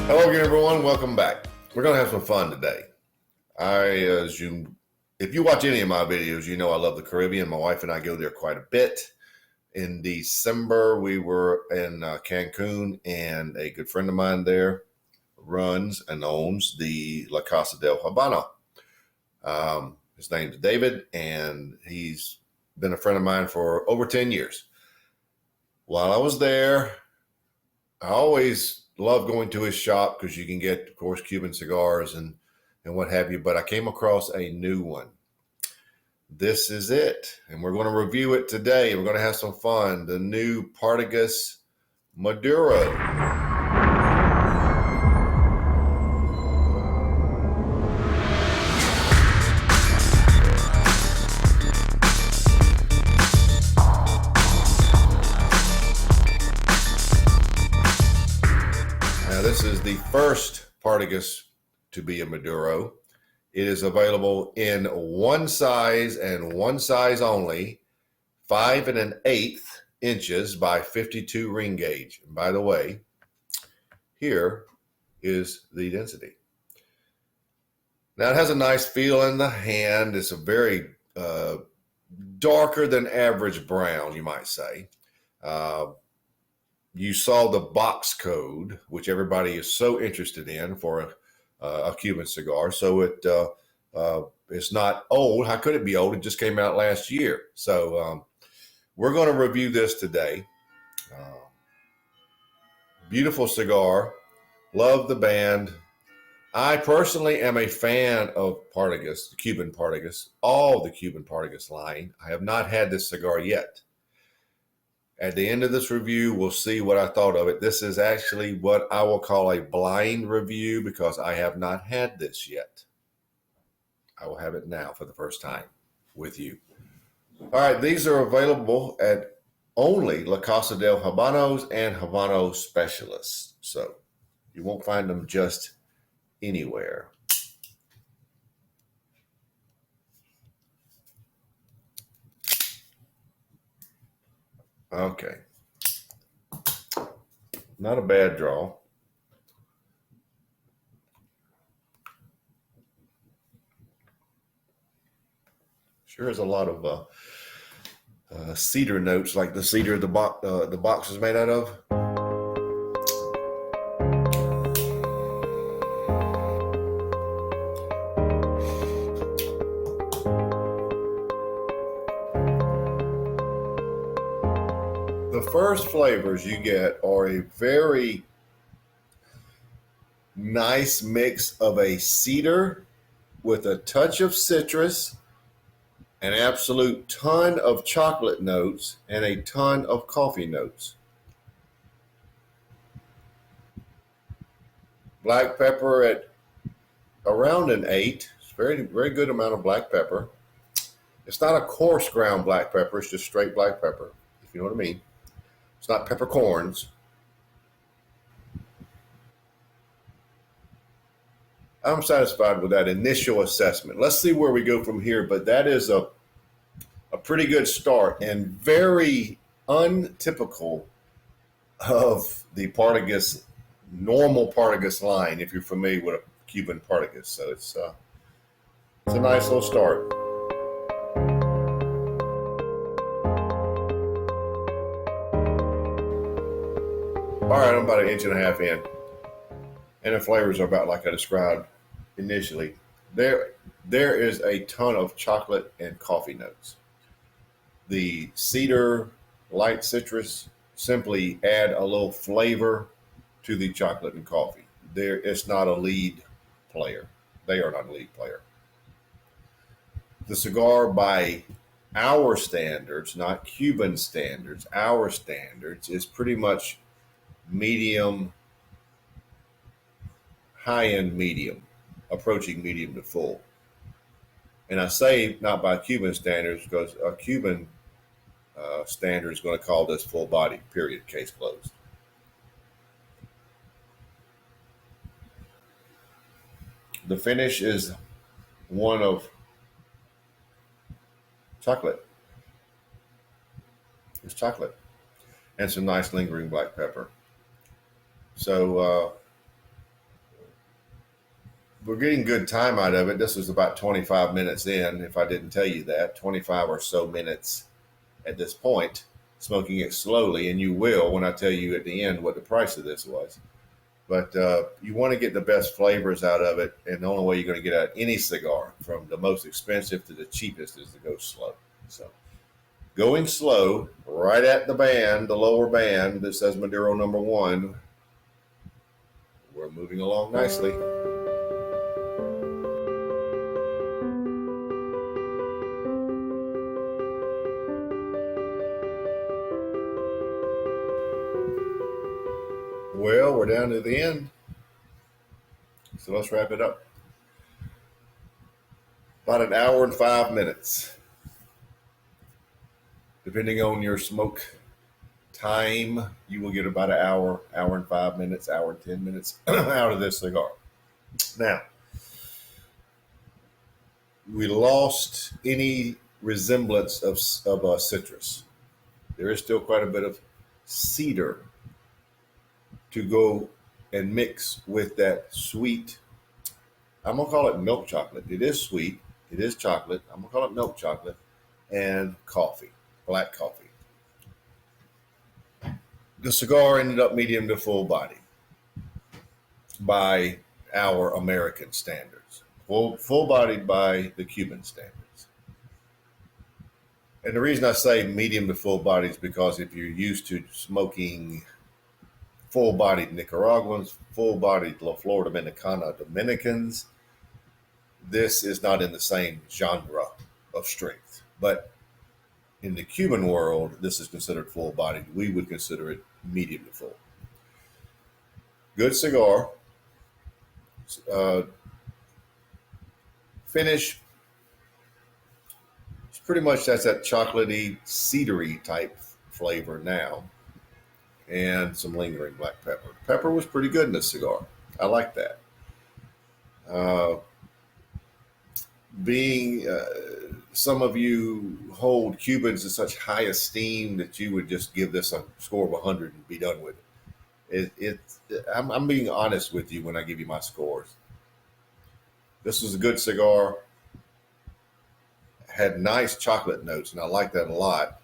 Hello again, everyone. Welcome back. We're going to have some fun today. If you watch any of my videos, you know I love the Caribbean. My wife and I go there quite a bit. In December, we were in Cancun, and a good friend of mine there runs and owns the La Casa del Habano. His name's David, and he's been a friend of mine for over 10 years. While I was there, I always love going to his shop because you can get, of course, Cuban cigars and what have you. But I came across a new one. This is it. And we're going to review it today. We're going to have some fun. The new Partagas Maduro. This is the first Partagas to be a Maduro. It is available in one size and one size only, 5 1/8 inches by 52 ring gauge. And by the way, here is the density. Now it has a nice feel in the hand. It's a very darker than average brown, you might say. You saw the box code, which everybody is so interested in for a Cuban cigar. So it's not old. How could it be old? It just came out last year. So we're going to review this today. Beautiful cigar. Love the band. I personally am a fan of Partagas, the Cuban Partagas, all the Cuban Partagas line. I have not had this cigar yet. At the end of this review, we'll see what I thought of it. This is actually what I will call a blind review because I have not had this yet. I will have it now for the first time with you. All right, these are available at only La Casa del Habanos and Habano Specialists. So you won't find them just anywhere. Okay. Not a bad draw. Sure is a lot of cedar notes, like the cedar the box is made out of. The first flavors you get are a very nice mix of a cedar with a touch of citrus, an absolute ton of chocolate notes, and a ton of coffee notes. Black pepper at around an 8. It's very, very good amount of black pepper. It's not a coarse ground black pepper. It's just straight black pepper, if you know what I mean. It's not peppercorns. I'm satisfied with that initial assessment. Let's see where we go from here, but that is a pretty good start and very untypical of the Partagas, normal Partagas line, if you're familiar with a Cuban Partagas. So it's a nice little start. All right, I'm about 1.5 inches in, and the flavors are about like I described initially. There is a ton of chocolate and coffee notes. The cedar, light citrus simply add a little flavor to the chocolate and coffee. It's not a lead player. They are not a lead player. The cigar, by our standards, not Cuban standards, our standards, is pretty much medium, high-end medium, approaching medium to full. And I say not by Cuban standards because a Cuban standard is going to call this full body, period, case closed. The finish is one of chocolate. It's chocolate and some nice lingering black pepper. So we're getting good time out of it. This was about 25 minutes in, if I didn't tell you that, 25 or so minutes at this point, smoking it slowly, and you will when I tell you at the end what the price of this was. But you want to get the best flavors out of it, and the only way you're going to get out any cigar, from the most expensive to the cheapest, is to go slow. So going slow, right at the band, the lower band that says Maduro #1, we're moving along nicely. Well, we're down to the end, so let's wrap it up. About an hour and 5 minutes, depending on your smoke time. You will get about an hour, hour and 5 minutes, hour and 10 minutes out of this cigar. Now, we lost any resemblance of citrus. There is still quite a bit of cedar to go and mix with that sweet. I'm going to call it milk chocolate. It is sweet. It is chocolate. I'm going to call it milk chocolate and coffee, black coffee. The cigar ended up medium to full body by our American standards, full bodied by the Cuban standards. And the reason I say medium to full body is because if you're used to smoking full-bodied Nicaraguans, full-bodied La Flor Dominicana Dominicans, this is not in the same genre of strength. But in the Cuban world, this is considered full-bodied. We would consider it medium to full. Good cigar. Finish. It's pretty much that's that chocolatey, cedary type flavor now. And some lingering black pepper. Pepper was pretty good in this cigar. I like that. Some of you hold Cubans in such high esteem that you would just give this a score of 100 and be done with it. I'm being honest with you when I give you my scores. This was a good cigar. Had nice chocolate notes, and I like that a lot.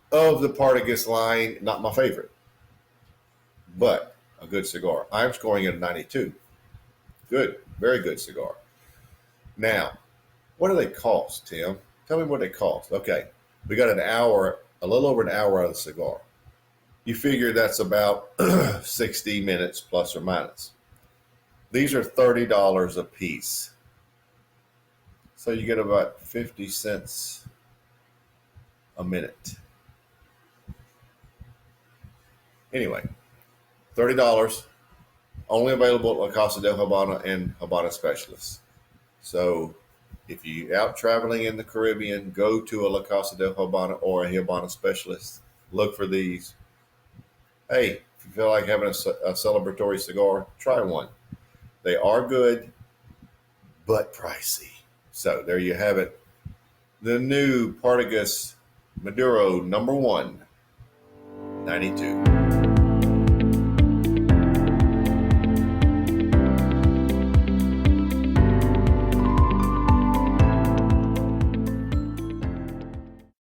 Of the Partagas line, not my favorite, but a good cigar. I'm scoring it a 92. Good, very good cigar. Now, what do they cost, Tim? Tell me what they cost. Okay, we got an hour, a little over an hour out of the cigar. You figure that's about 60 minutes plus or minus. These are $30 a piece. So you get about 50 cents a minute. Anyway, $30, only available at La Casa del Habana and Habana Specialists. So if you're out traveling in the Caribbean, go to a La Casa del Habana or a Habana Specialist. Look for these. Hey, if you feel like having a celebratory cigar, try one. They are good, but pricey. So there you have it. The new Partagas Maduro #1, 92.